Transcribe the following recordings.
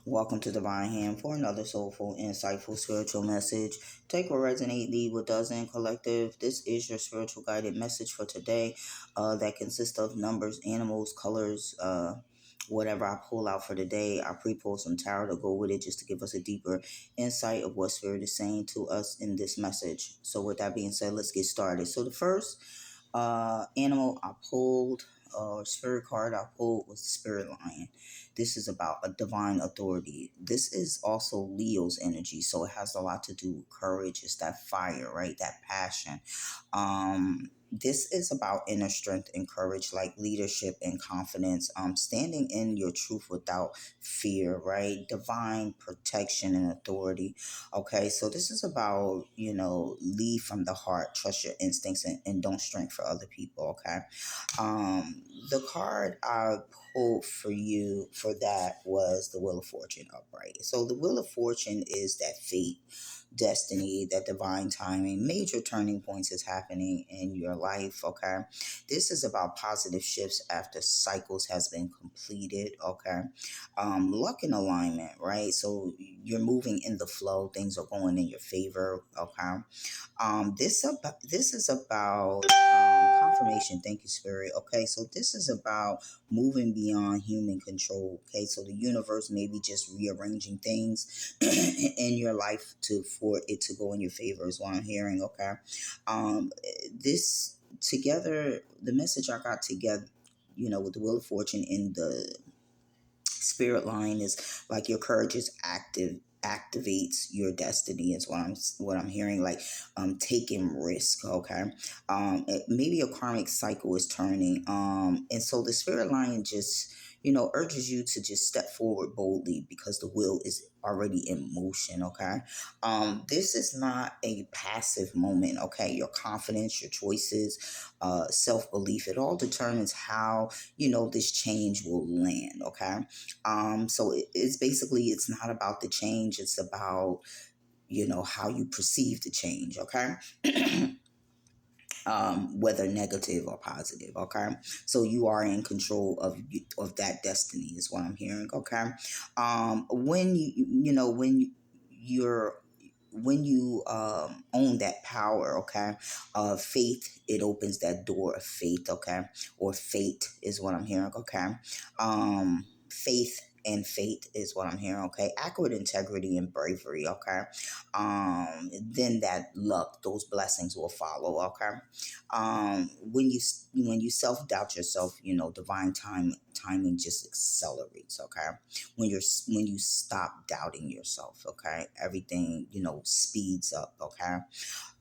Welcome to Divine Hand for another soulful, insightful spiritual message. Take what resonate, leave what doesn't. Collective, this is your spiritual guided message for today that consists of numbers, animals, colors, whatever I pull out for today. I pre-pull some tarot to go with it just to give us a deeper insight of what spirit is saying to us in this message. So with that being said, let's get started. So the first animal I pulled, spirit card I pulled was the spirit lion. This is about a divine authority. This is also Leo's energy, so it has a lot to do with courage. It's that fire, right? That passion. This is about inner strength and courage, like leadership and confidence. Standing in your truth without fear, right? Divine protection and authority. Okay, so this is about, lead from the heart, trust your instincts, and don't shrink for other people. Okay. The card I pulled for you for that was the Wheel of Fortune upright. So the Wheel of Fortune is that fate, destiny, that divine timing. Major turning points is happening in your life. Okay. This is about positive shifts after cycles has been completed. Okay. Luck and alignment, right? So you're moving in the flow. Things are going in your favor. Okay. This is about confirmation. Thank you, Spirit. Okay, so this is about moving beyond human control. Okay, so the universe may be just rearranging things in your life to for it to go in your favor. Is what I'm hearing. Okay, this together, the message I got together, with the Wheel of Fortune in the spirit line is like your courage is activates your destiny is what I'm hearing, like taking risk. Okay. Maybe a karmic cycle is turning, and so the spirit line just urges you to just step forward boldly because the will is already in motion. Okay. This is not a passive moment. Okay. Your confidence, your choices, self-belief, it all determines how this change will land. Okay. So it's basically, it's not about the change. It's about, how you perceive the change. Okay. Whether negative or positive. Okay. So you are in control of that destiny is what I'm hearing. Okay. When you're when you own that power. Okay. Faith, it opens that door of faith. Okay. Or fate is what I'm hearing. Okay. Faith and fate is what I'm hearing. Okay. Accurate integrity and bravery. Okay. Then that luck, those blessings will follow. Okay. When you self-doubt yourself, divine timing just accelerates. Okay. When you stop doubting yourself, okay, everything speeds up. Okay.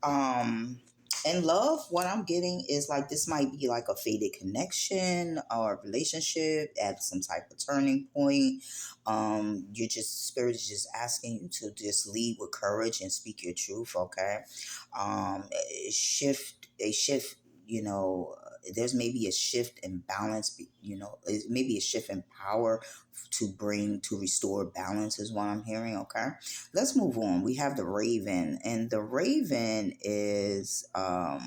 um and love, what I'm getting is like this might be like a faded connection or relationship at some type of turning point. You're just, spirit is just asking you to just lead with courage and speak your truth. Okay. A shift, there's maybe a shift in balance. Maybe a shift in power to restore balance is what I'm hearing. Okay. Let's move on. We have the Raven, and the Raven is that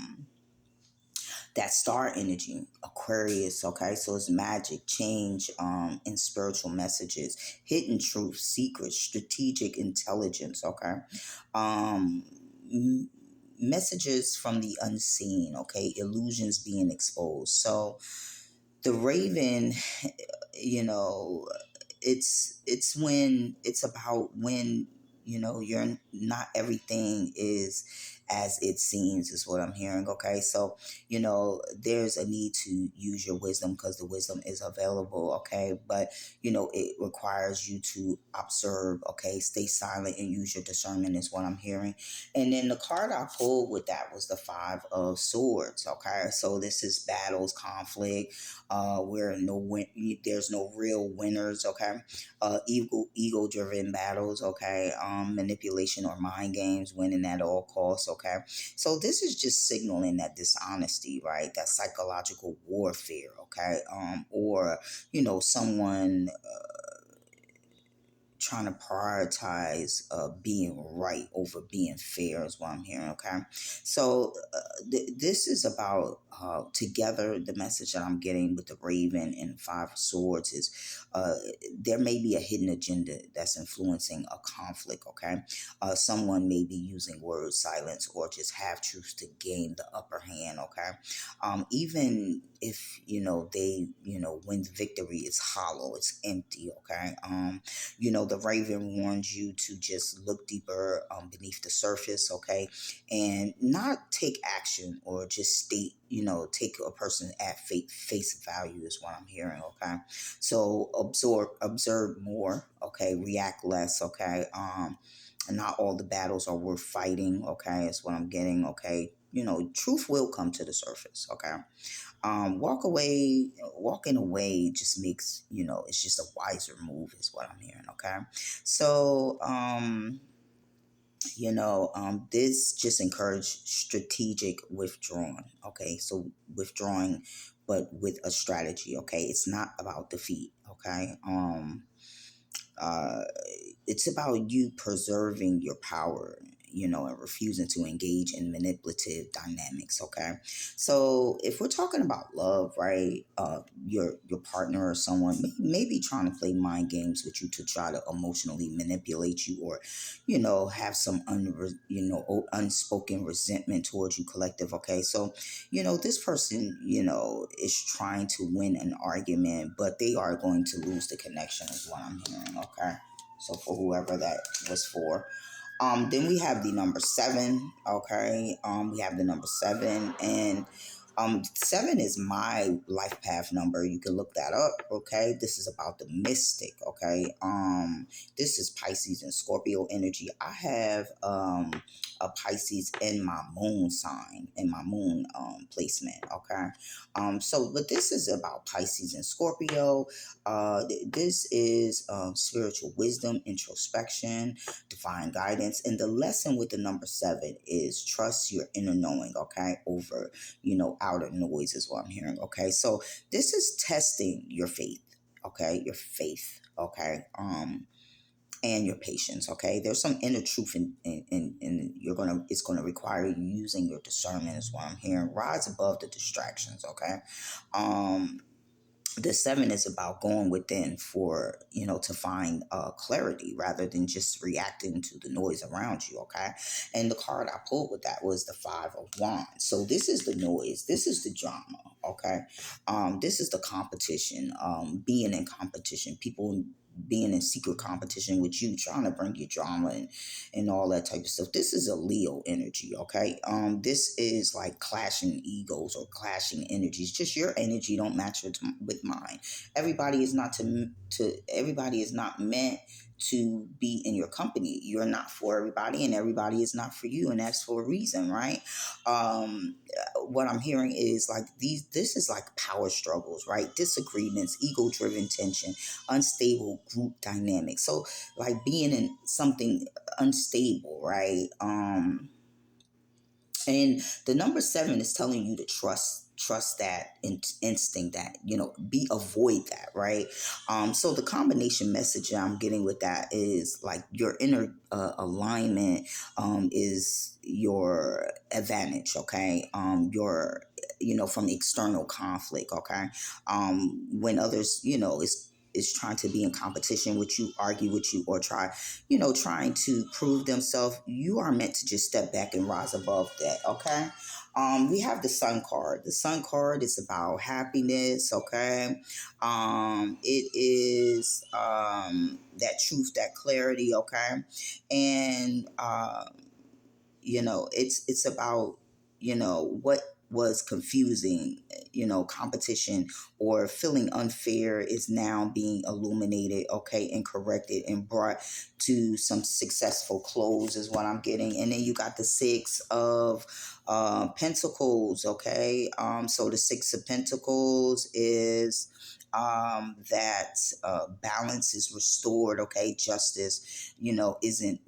star energy, Aquarius. Okay, so it's magic, change, and spiritual messages, hidden truth, secrets, strategic intelligence. Okay. um m- Messages from the unseen. Okay, illusions being exposed. So the Raven, you know it's when it's about when you're not everything is as it seems is what I'm hearing. Okay, so there's a need to use your wisdom because the wisdom is available. Okay, but it requires you to observe. Okay, stay silent and use your discernment is what I'm hearing. And then the card I pulled with that was the Five of Swords. Okay, so this is battles, conflict, where there's no real winners. Okay. Ego driven battles. Okay. Manipulation or mind games, winning at all costs. Okay. So this is just signaling that dishonesty, right? That psychological warfare. Okay. Or someone trying to prioritize being right over being fair is what I'm hearing. Okay, so this is about together. The message that I'm getting with the Raven and Five of Swords is uh, there may be a hidden agenda that's influencing a conflict. Okay, someone may be using word silence or just half truths to gain the upper hand. Okay, even if they when the victory is hollow, it's empty. Okay, the Raven warns you to just look deeper beneath the surface. Okay, and not take action or just state, take a person at face value is what I'm hearing. Okay, so observe more. Okay, react less. Okay, not all the battles are worth fighting. Okay, is what I'm getting. Okay, truth will come to the surface. Okay, walking away just makes, it's just a wiser move is what I'm hearing. Okay, so this just encourage strategic withdrawing. Okay, so withdrawing but with a strategy. Okay, it's not about defeat. Okay, uh it's about you preserving your power, and refusing to engage in manipulative dynamics. Okay, so if we're talking about love, right, your partner or someone may be trying to play mind games with you to try to emotionally manipulate you, or have some unspoken resentment towards you, collective. Okay, so this person is trying to win an argument, but they are going to lose the connection is what I'm hearing. Okay, so for whoever that was for. Then we have the number seven. Okay. We have the number seven, and seven is my life path number. You can look that up. Okay. This is about the mystic. Okay. This is Pisces and Scorpio energy. I have a Pisces in my moon sign, in my moon placement. Okay. But this is about Pisces and Scorpio. This is spiritual wisdom, introspection, divine guidance. And the lesson with the number seven is trust your inner knowing, okay, over, outer noise is what I'm hearing. Okay. So this is testing your faith, okay, your faith, okay, and your patience. Okay. There's some inner truth in it's gonna require you using your discernment is what I'm hearing. Rise above the distractions, okay. Um the seven is about going within for to find clarity rather than just reacting to the noise around you. Okay, and the card I pulled with that was the Five of Wands. So this is the noise, this is the drama. Okay, this is the competition, being in competition, people being in secret competition with you, trying to bring you drama and all that type of stuff. This is a Leo energy. Okay, this is like clashing egos or clashing energies. Just your energy don't match with mine. Everybody is not to everybody is not meant to be in your company. You're not for everybody, and everybody is not for you, and that's for a reason, right? What I'm hearing is like this is like power struggles, right? Disagreements, ego driven tension, unstable group dynamics. So like being in something unstable, right? And the number seven is telling you to trust that instinct, that be avoid that, right? So the combination message that I'm getting with that is like your inner alignment is your advantage. Okay, your from external conflict. Okay, when others is trying to be in competition with you, argue with you, or trying to prove themselves, you are meant to just step back and rise above that. Okay. We have the Sun card. The Sun card is about happiness. Okay. It is that truth, that clarity. Okay. And it's about what was confusing, competition or feeling unfair is now being illuminated, okay, and corrected and brought to some successful close is what I'm getting. And then you got the Six of Pentacles. Okay, so the Six of Pentacles is that balance is restored. Okay, justice, isn't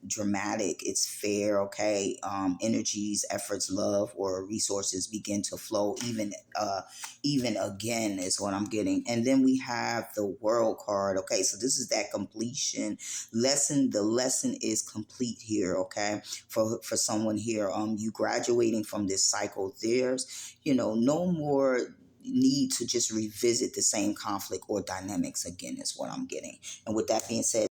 dramatic, it's fair. Okay, energies, efforts, love, or resources begin to flow even again is what I'm getting. And then we have the world card. Okay, so this is that completion lesson. The lesson is complete here. Okay, for someone here, you graduating from this cycle. There's no more need to just revisit the same conflict or dynamics again is what I'm getting. And with that being said,